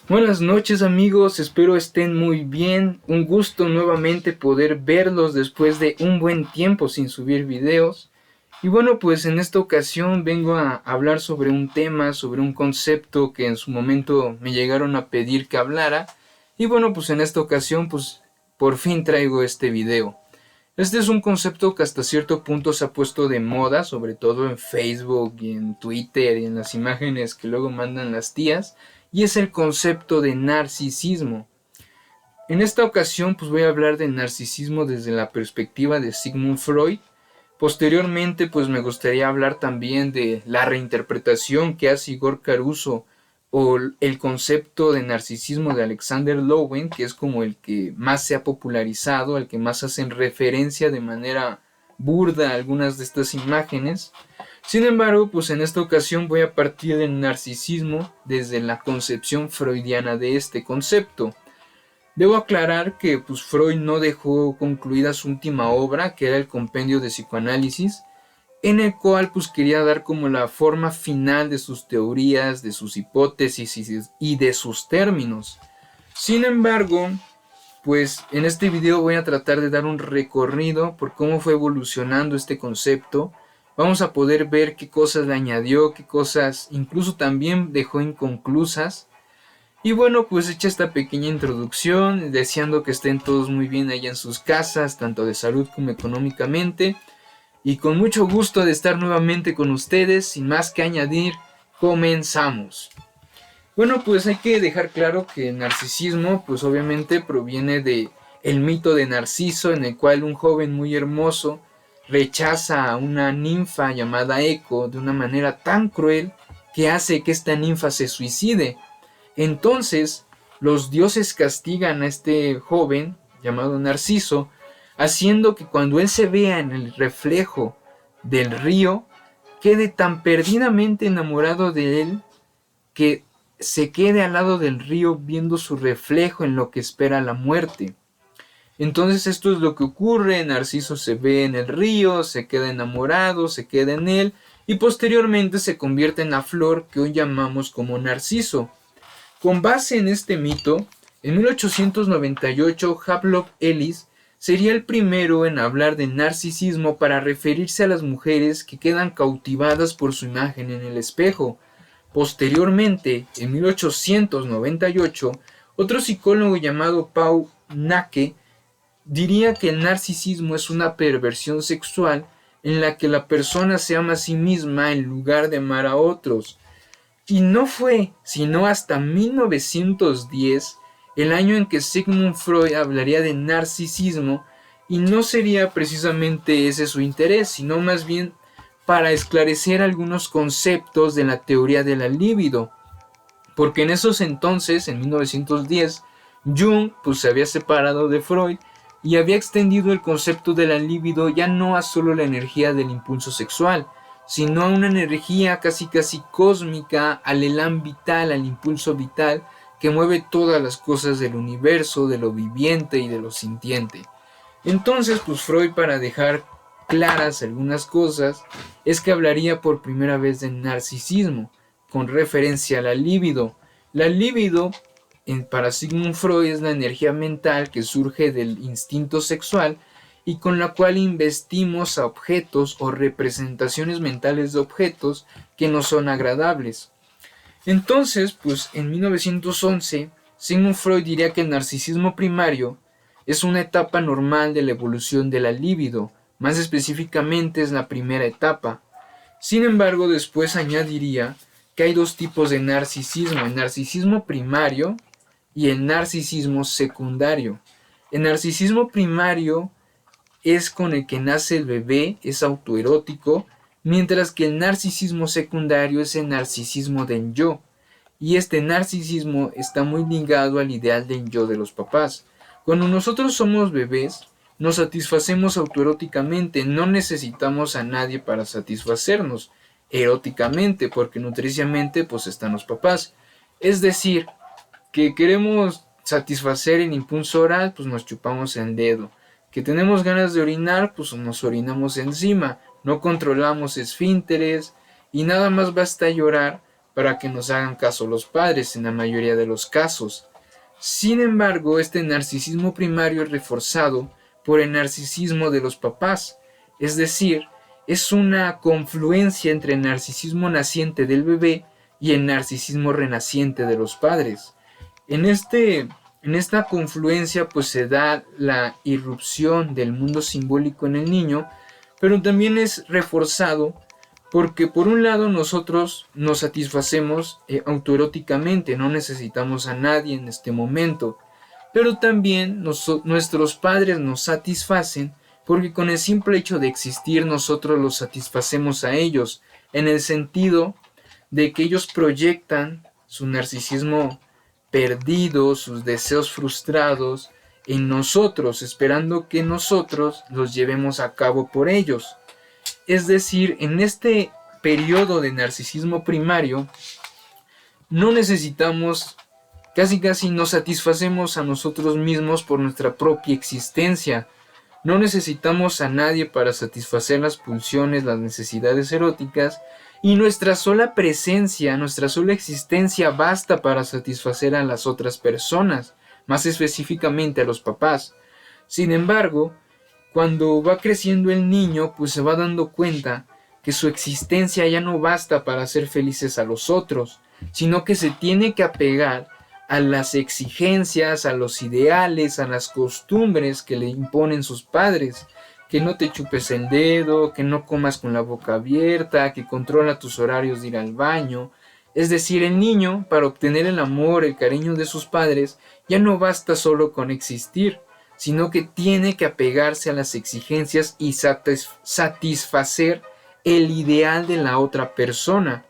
Buenas noches amigos, espero estén muy bien. Un gusto nuevamente poder verlos después de un buen tiempo sin subir videos. Y bueno, pues en esta ocasión vengo a hablar sobre un tema, sobre un concepto que en su momento me llegaron a pedir que hablara. Y bueno, pues en esta ocasión pues por fin traigo este video. Este es un concepto que hasta cierto punto se ha puesto de moda, sobre todo en Facebook y en Twitter y en las imágenes que luego mandan las tías, y es el concepto de narcisismo. En esta ocasión pues voy a hablar de narcisismo desde la perspectiva de Sigmund Freud. Posteriormente pues me gustaría hablar también de la reinterpretación que hace Igor Caruso o el concepto de narcisismo de Alexander Lowen, que es como el que más se ha popularizado, el que más hacen referencia de manera burda a algunas de estas imágenes. Sin embargo, pues en esta ocasión voy a partir del narcisismo desde la concepción freudiana de este concepto. Debo aclarar que pues, Freud no dejó concluida su última obra, que era el Compendio de Psicoanálisis, en el cual pues quería dar como la forma final de sus teorías, de sus hipótesis y de sus términos. Sin embargo, pues en este video voy a tratar de dar un recorrido por cómo fue evolucionando este concepto. Vamos a poder ver qué cosas le añadió, qué cosas incluso también dejó inconclusas. Y bueno, pues hecha esta pequeña introducción, deseando que estén todos muy bien allá en sus casas, tanto de salud como económicamente. Y con mucho gusto de estar nuevamente con ustedes, sin más que añadir, comenzamos. Bueno, pues hay que dejar claro que el narcisismo, pues obviamente proviene de el mito de Narciso, en el cual un joven muy hermoso rechaza a una ninfa llamada Eco de una manera tan cruel que hace que esta ninfa se suicide. Entonces, los dioses castigan a este joven llamado Narciso, haciendo que cuando él se vea en el reflejo del río, quede tan perdidamente enamorado de él que se quede al lado del río viendo su reflejo en lo que espera la muerte. Entonces esto es lo que ocurre, Narciso se ve en el río, se queda enamorado, se queda en él y posteriormente se convierte en la flor que hoy llamamos como Narciso. Con base en este mito, en 1898 Havelock Ellis sería el primero en hablar de narcisismo para referirse a las mujeres que quedan cautivadas por su imagen en el espejo. Posteriormente, en 1898, otro psicólogo llamado Paul Nake diría que el narcisismo es una perversión sexual en la que la persona se ama a sí misma en lugar de amar a otros. Y no fue sino hasta 1910, el año en que Sigmund Freud hablaría de narcisismo, y no sería precisamente ese su interés, sino más bien para esclarecer algunos conceptos de la teoría de la libido, porque en esos entonces, en 1910, Jung pues, se había separado de Freud y había extendido el concepto de la libido ya no a solo la energía del impulso sexual, sino a una energía casi cósmica, al elan vital, al impulso vital que mueve todas las cosas del universo, de lo viviente y de lo sintiente. Entonces, pues Freud, para dejar claras algunas cosas, es que hablaría por primera vez de narcisismo, con referencia a la libido. La libido, para Sigmund Freud, es la energía mental que surge del instinto sexual y con la cual investimos a objetos o representaciones mentales de objetos que no son agradables. Entonces, pues en 1911, Sigmund Freud diría que el narcisismo primario es una etapa normal de la evolución de la libido, más específicamente es la primera etapa. Sin embargo, después añadiría que hay dos tipos de narcisismo, el narcisismo primario y el narcisismo secundario. El narcisismo primario es con el que nace el bebé, es autoerótico, mientras que el narcisismo secundario es el narcisismo del yo. Y este narcisismo está muy ligado al ideal del yo de los papás. Cuando nosotros somos bebés, nos satisfacemos autoeróticamente, no necesitamos a nadie para satisfacernos eróticamente, porque nutriciamente pues están los papás. Es decir, que queremos satisfacer el impulso oral, pues nos chupamos el dedo. Que tenemos ganas de orinar, pues nos orinamos encima. No controlamos esfínteres y nada más basta llorar para que nos hagan caso los padres en la mayoría de los casos. Sin embargo, este narcisismo primario es reforzado por el narcisismo de los papás, es decir, es una confluencia entre el narcisismo naciente del bebé y el narcisismo renaciente de los padres. En esta confluencia pues se da la irrupción del mundo simbólico en el niño, pero también es reforzado porque por un lado nosotros nos satisfacemos autoeróticamente, no necesitamos a nadie en este momento, pero también nuestros padres nos satisfacen porque con el simple hecho de existir nosotros los satisfacemos a ellos, en el sentido de que ellos proyectan su narcisismo perdido, sus deseos frustrados en nosotros, esperando que nosotros los llevemos a cabo por ellos. Es decir, en este periodo de narcisismo primario, no necesitamos, casi nos satisfacemos a nosotros mismos por nuestra propia existencia. No necesitamos a nadie para satisfacer las pulsiones, las necesidades eróticas, y nuestra sola presencia, nuestra sola existencia basta para satisfacer a las otras personas, más específicamente a los papás. Sin embargo, cuando va creciendo el niño, pues se va dando cuenta que su existencia ya no basta para hacer felices a los otros, sino que se tiene que apegar a las exigencias, a los ideales, a las costumbres que le imponen sus padres. Que no te chupes el dedo, que no comas con la boca abierta, que controla tus horarios de ir al baño. Es decir, el niño, para obtener el amor, el cariño de sus padres, ya no basta solo con existir, sino que tiene que apegarse a las exigencias y satisfacer el ideal de la otra persona.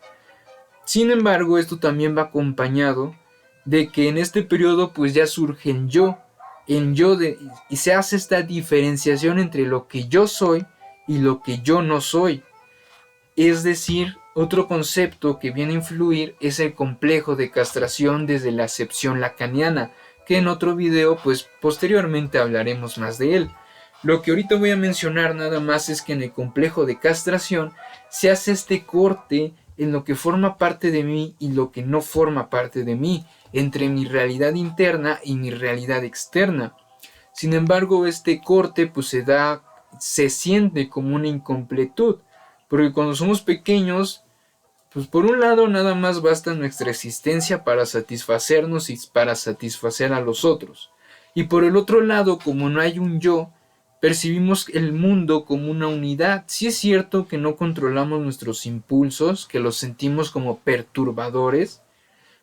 Sin embargo, esto también va acompañado de que en este periodo pues ya surge el yo, y se hace esta diferenciación entre lo que yo soy y lo que yo no soy. Es decir, otro concepto que viene a influir es el complejo de castración desde la acepción lacaniana, que en otro video pues posteriormente hablaremos más de él. Lo que ahorita voy a mencionar nada más es que en el complejo de castración se hace este corte en lo que forma parte de mí y lo que no forma parte de mí, entre mi realidad interna y mi realidad externa. Sin embargo, este corte pues se siente como una incompletud, porque cuando somos pequeños, pues por un lado nada más basta nuestra existencia para satisfacernos y para satisfacer a los otros. Y por el otro lado, como no hay un yo, percibimos el mundo como una unidad. Sí es cierto que no controlamos nuestros impulsos, que los sentimos como perturbadores,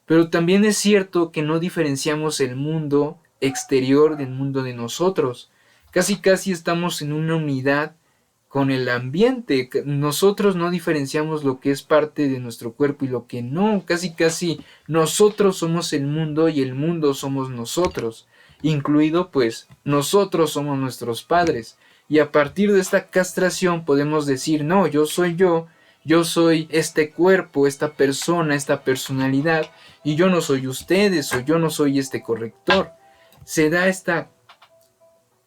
pero también es cierto que no diferenciamos el mundo exterior del mundo de nosotros. Casi estamos en una unidad con el ambiente. Nosotros no diferenciamos lo que es parte de nuestro cuerpo y lo que no. Casi nosotros somos el mundo y el mundo somos nosotros. Incluido pues nosotros somos nuestros padres. Y a partir de esta castración podemos decir, no, yo soy este cuerpo, esta persona, esta personalidad, y yo no soy ustedes, o yo no soy este corrector. Se da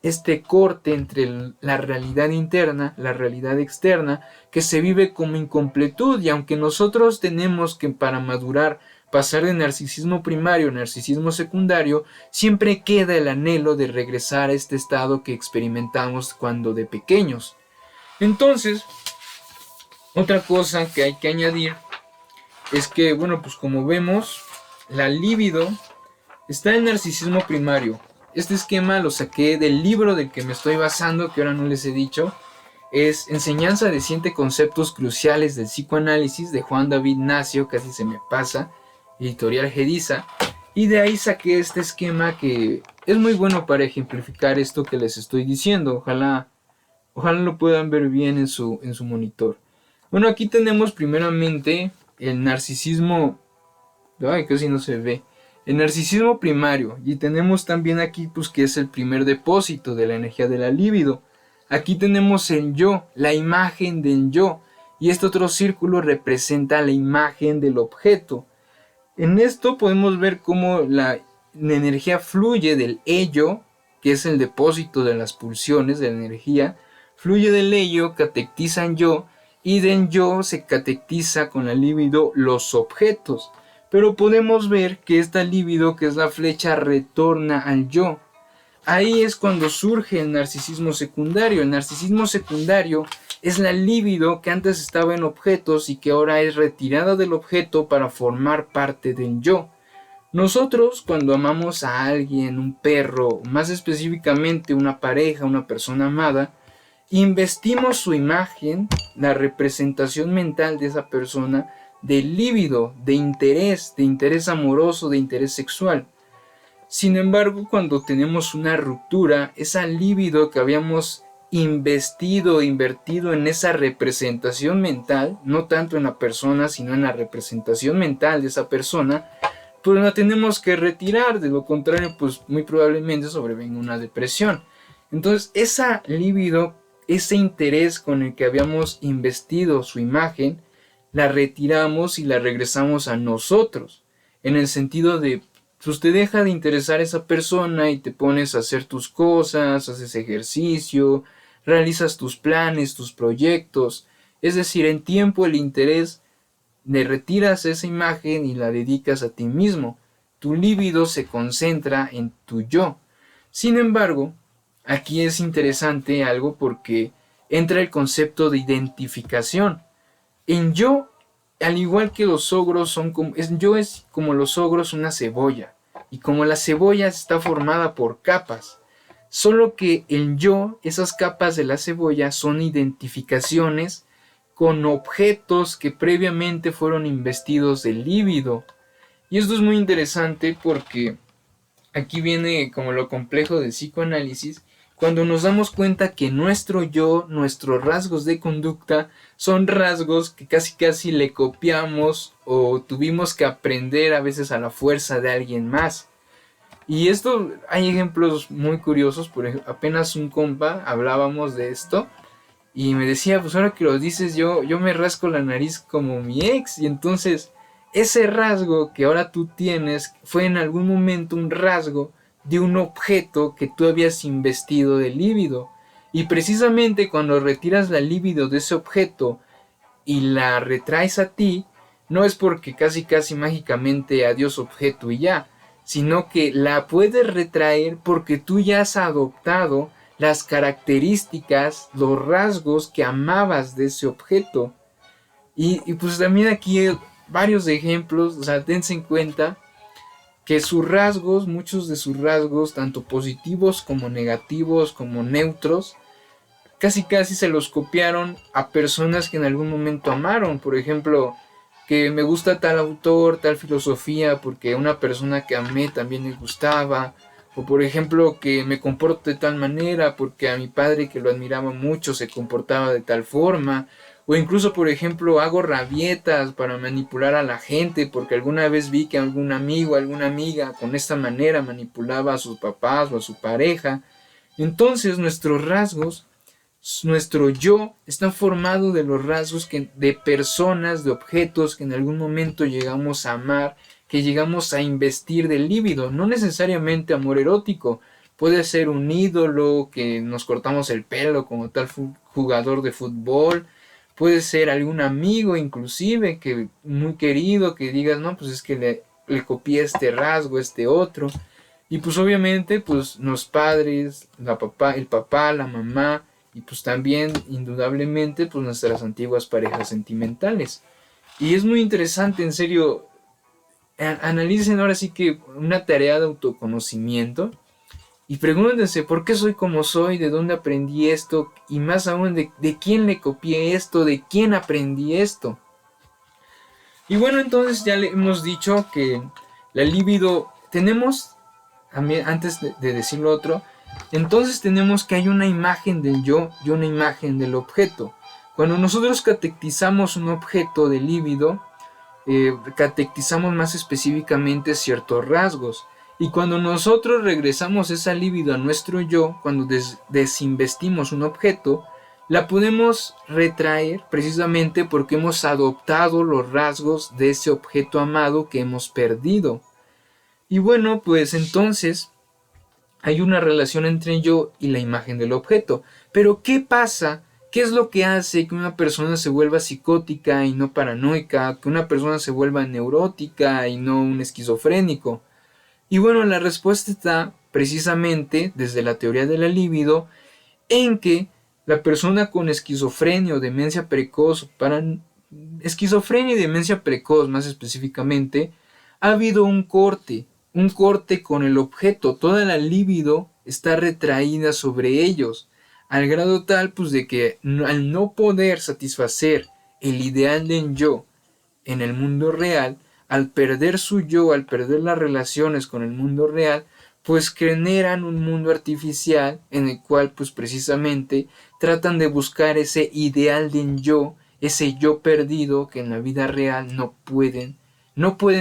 este corte entre la realidad interna, la realidad externa, que se vive como incompletud, y aunque nosotros tenemos que para madurar pasar de narcisismo primario a narcisismo secundario, siempre queda el anhelo de regresar a este estado que experimentamos cuando de pequeños. Entonces, otra cosa que hay que añadir es que, bueno, pues como vemos, la libido está en el narcisismo primario. Este esquema lo saqué del libro del que me estoy basando, que ahora no les he dicho. Es Enseñanza de 7 conceptos cruciales del psicoanálisis, de Juan David Nacio, casi se me pasa, editorial Gediza. Y de ahí saqué este esquema que es muy bueno para ejemplificar esto que les estoy diciendo. Ojalá lo puedan ver bien en su monitor. Bueno, aquí tenemos primeramente el narcisismo. Ay, casi no se ve. El narcisismo primario. Y tenemos también aquí, pues, que es el primer depósito de la energía de la libido. Aquí tenemos el yo, la imagen del yo. Y este otro círculo representa la imagen del objeto. En esto podemos ver cómo la energía fluye del ello, que es el depósito de las pulsiones de la energía. Fluye del ello, catectiza en yo, y del yo se categoriza con la libido los objetos. Pero podemos ver que esta libido, que es la flecha, retorna al yo. Ahí es cuando surge el narcisismo secundario. El narcisismo secundario es la libido que antes estaba en objetos y que ahora es retirada del objeto para formar parte del yo. Nosotros, cuando amamos a alguien, un perro, más específicamente una pareja, una persona amada, investimos su imagen, la representación mental de esa persona, de líbido, de interés amoroso, de interés sexual. Sin embargo, cuando tenemos una ruptura, esa líbido que habíamos invertido en esa representación mental, no tanto en la persona, sino en la representación mental de esa persona, pues la tenemos que retirar. De lo contrario, pues muy probablemente sobrevenga una depresión. Entonces, esa líbido, ese interés con el que habíamos investido su imagen, la retiramos y la regresamos a nosotros, en el sentido de, pues te deja de interesar esa persona y te pones a hacer tus cosas, haces ejercicio, realizas tus planes, tus proyectos. Es decir, en tiempo el interés, le retiras esa imagen y la dedicas a ti mismo. Tu líbido se concentra en tu yo. Sin embargo, aquí es interesante algo porque entra el concepto de identificación. En yo, al igual que los ogros yo es como los ogros una cebolla, y como la cebolla está formada por capas, solo que el yo, esas capas de la cebolla son identificaciones con objetos que previamente fueron investidos de líbido. Y esto es muy interesante porque aquí viene como lo complejo del psicoanálisis, cuando nos damos cuenta que nuestro yo, nuestros rasgos de conducta, son rasgos que casi le copiamos o tuvimos que aprender a veces a la fuerza de alguien más. Y esto, hay ejemplos muy curiosos. Por ejemplo, apenas un compa hablábamos de esto y me decía, pues ahora que lo dices, yo me rasco la nariz como mi ex. Y entonces ese rasgo que ahora tú tienes fue en algún momento un rasgo de un objeto que tú habías investido de líbido. Y precisamente cuando retiras la líbido de ese objeto y la retraes a ti, no es porque casi mágicamente adiós objeto y ya, sino que la puedes retraer porque tú ya has adoptado las características, los rasgos que amabas de ese objeto. Y pues también aquí varios ejemplos, o sea, dense en cuenta que sus rasgos, muchos de sus rasgos, tanto positivos como negativos, como neutros, casi se los copiaron a personas que en algún momento amaron. Por ejemplo, que me gusta tal autor, tal filosofía, porque a una persona que amé también le gustaba. O por ejemplo, que me comporto de tal manera porque a mi padre, que lo admiraba mucho, se comportaba de tal forma. O incluso, por ejemplo, hago rabietas para manipular a la gente porque alguna vez vi que algún amigo, alguna amiga con esta manera manipulaba a sus papás o a su pareja. Entonces nuestros rasgos, nuestro yo, está formado de los rasgos de personas, de objetos que en algún momento llegamos a amar, que llegamos a investir de líbido. No necesariamente amor erótico, puede ser un ídolo, que nos cortamos el pelo como tal jugador de fútbol, puede ser algún amigo inclusive, que muy querido, que digas, no, pues es que le copié este rasgo, este otro. Y pues obviamente pues los padres, el papá, la mamá, y pues también indudablemente pues nuestras antiguas parejas sentimentales. Y es muy interesante, en serio, analicen ahora sí que una tarea de autoconocimiento y pregúntense por qué soy como soy, de dónde aprendí esto, y más aún de quién le copié esto, de quién aprendí esto. Y bueno, entonces ya le hemos dicho que la libido tenemos, antes de decir lo otro, entonces tenemos que hay una imagen del yo y una imagen del objeto. Cuando nosotros catequizamos un objeto de líbido, catequizamos más específicamente ciertos rasgos. Y cuando nosotros regresamos esa libido a nuestro yo, cuando desinvestimos un objeto, la podemos retraer precisamente porque hemos adoptado los rasgos de ese objeto amado que hemos perdido. Y bueno, pues entonces hay una relación entre yo y la imagen del objeto. Pero ¿qué pasa ¿Qué es lo que hace que una persona se vuelva psicótica y no paranoica? Que una persona se vuelva neurótica y no un esquizofrénico. Y bueno, la respuesta está precisamente desde la teoría de la libido en que la persona con esquizofrenia o demencia precoz, esquizofrenia y demencia precoz más específicamente, ha habido un corte con el objeto, toda la libido está retraída sobre ellos, al grado tal pues de que al no poder satisfacer el ideal del yo en el mundo real, al perder su yo, al perder las relaciones con el mundo real, pues generan un mundo artificial en el cual pues precisamente tratan de buscar ese ideal de yo, ese yo perdido que en la vida real no pueden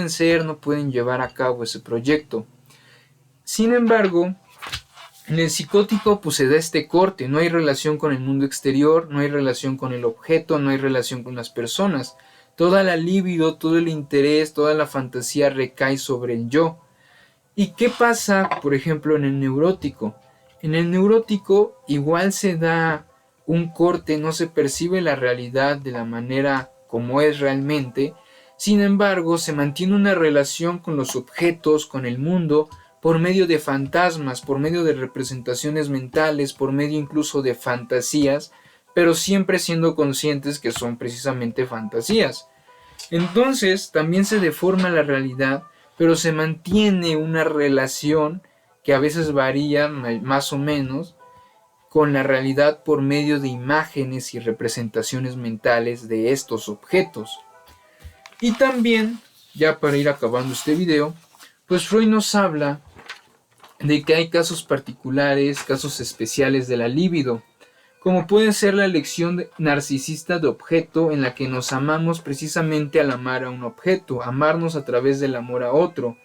ser, no pueden llevar a cabo ese proyecto. Sin embargo, en el psicótico pues se da este corte, no hay relación con el mundo exterior, no hay relación con el objeto, no hay relación con las personas. Toda la libido, todo el interés, toda la fantasía recae sobre el yo. ¿Y qué pasa, por ejemplo, en el neurótico? En el neurótico igual se da un corte, no se percibe la realidad de la manera como es realmente, sin embargo se mantiene una relación con los objetos, con el mundo, por medio de fantasmas, por medio de representaciones mentales, por medio incluso de fantasías, pero siempre siendo conscientes que son precisamente fantasías. Entonces también se deforma la realidad, pero se mantiene una relación que a veces varía más o menos con la realidad por medio de imágenes y representaciones mentales de estos objetos. Y también, ya para ir acabando este video, pues Freud nos habla de que hay casos particulares, casos especiales de la libido, como puede ser la elección narcisista de objeto en la que nos amamos precisamente al amar a un objeto, amarnos a través del amor a otro.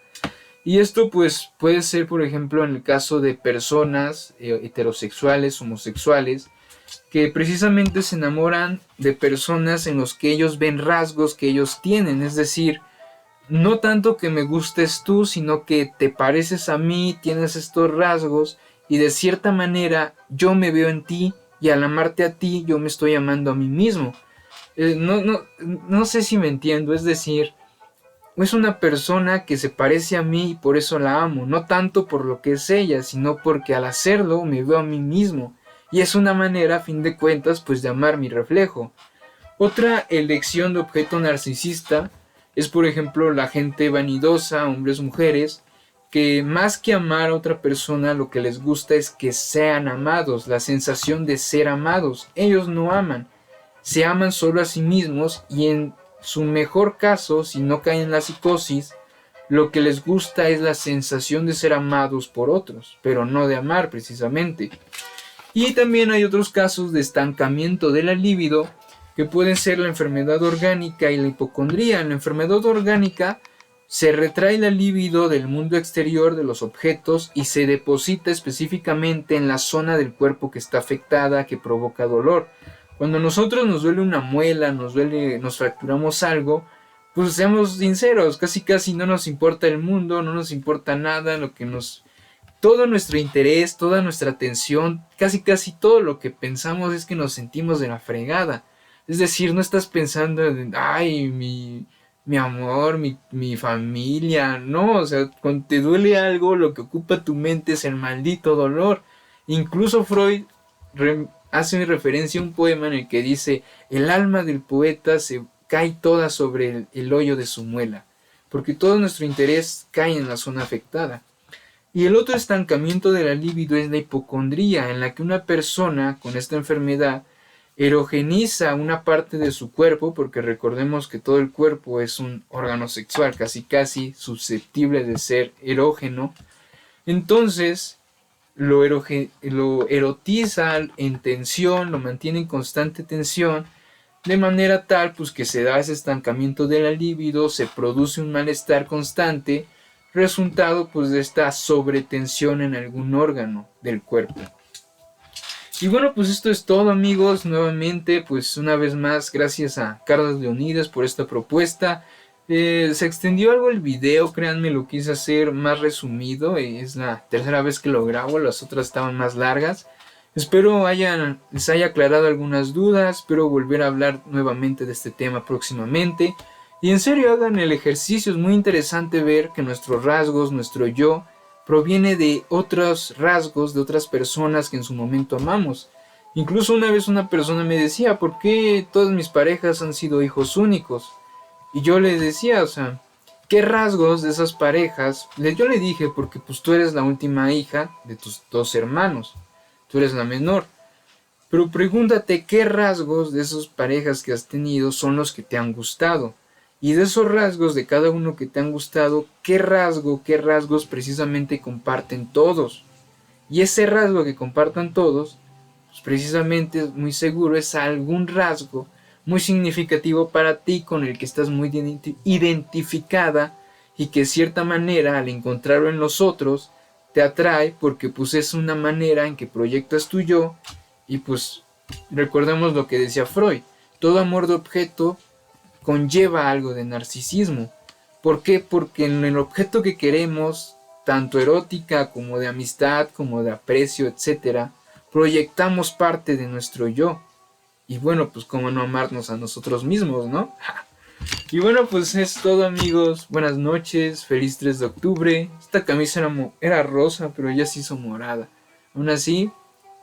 Y esto pues puede ser, por ejemplo, en el caso de personas heterosexuales, homosexuales, que precisamente se enamoran de personas en los que ellos ven rasgos que ellos tienen, es decir, no tanto que me gustes tú, sino que te pareces a mí, tienes estos rasgos y de cierta manera yo me veo en ti y al amarte a ti yo me estoy amando a mí mismo. No sé si me entiendo, es decir, es una persona que se parece a mí y por eso la amo, no tanto por lo que es ella, sino porque al hacerlo me veo a mí mismo y es una manera, a fin de cuentas, pues de amar mi reflejo. Otra elección de objeto narcisista es, por ejemplo, la gente vanidosa, hombres, mujeres, que más que amar a otra persona, lo que les gusta es que sean amados, la sensación de ser amados. Ellos no aman, se aman solo a sí mismos y en su mejor caso, si no caen en la psicosis, lo que les gusta es la sensación de ser amados por otros, pero no de amar precisamente. Y también hay otros casos de estancamiento de la libido, que pueden ser la enfermedad orgánica y la hipocondría. En la enfermedad orgánica se retrae la libido del mundo exterior de los objetos y se deposita específicamente en la zona del cuerpo que está afectada, que provoca dolor. Cuando a nosotros nos duele una muela, nos fracturamos algo, pues seamos sinceros, casi no nos importa el mundo, no nos importa nada, todo nuestro interés, toda nuestra atención, casi todo lo que pensamos es que nos sentimos de la fregada. Es decir, no estás pensando en, ay, mi amor, mi familia, no, o sea, cuando te duele algo, lo que ocupa tu mente es el maldito dolor. Incluso Freud hace referencia a un poema en el que dice, el alma del poeta se cae toda sobre el hoyo de su muela, porque todo nuestro interés cae en la zona afectada. Y el otro estancamiento de la libido es la hipocondría, en la que una persona con esta enfermedad erogeniza una parte de su cuerpo, porque recordemos que todo el cuerpo es un órgano sexual, casi susceptible de ser erógeno. Entonces lo erotiza en tensión, lo mantiene en constante tensión, de manera tal pues que se da ese estancamiento de la libido, se produce un malestar constante, resultado pues de esta sobretensión en algún órgano del cuerpo. Y bueno, pues esto es todo, amigos. Nuevamente, pues una vez más, gracias a Carlos Leonidas por esta propuesta. Se extendió algo el video, créanme, lo quise hacer más resumido. Es la tercera vez que lo grabo, las otras estaban más largas. Espero les haya aclarado algunas dudas, espero volver a hablar nuevamente de este tema próximamente. Y en serio hagan el ejercicio, es muy interesante ver que nuestros rasgos, nuestro yo, proviene de otros rasgos de otras personas que en su momento amamos. Incluso una vez una persona me decía, ¿por qué todas mis parejas han sido hijos únicos? Y yo le decía, o sea, ¿qué rasgos de esas parejas? Yo le dije, porque pues tú eres la última hija de tus dos hermanos, tú eres la menor. Pero pregúntate qué rasgos de esas parejas que has tenido son los que te han gustado. Y de esos rasgos de cada uno que te han gustado, qué rasgos precisamente comparten todos. Y ese rasgo que compartan todos, pues precisamente muy seguro es algún rasgo muy significativo para ti con el que estás muy identificada y que de cierta manera al encontrarlo en los otros te atrae porque pues es una manera en que proyectas tu yo y pues recordemos lo que decía Freud, todo amor de objeto conlleva algo de narcisismo. ¿Por qué? Porque en el objeto que queremos, tanto erótica como de amistad, como de aprecio, etcétera, proyectamos parte de nuestro yo. Y bueno, pues cómo no amarnos a nosotros mismos, ¿no? Y bueno, pues es todo, amigos. Buenas noches, feliz 3 de octubre. Esta camisa era rosa, pero ya se hizo morada. Aún así,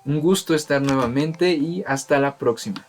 un gusto estar nuevamente y hasta la próxima.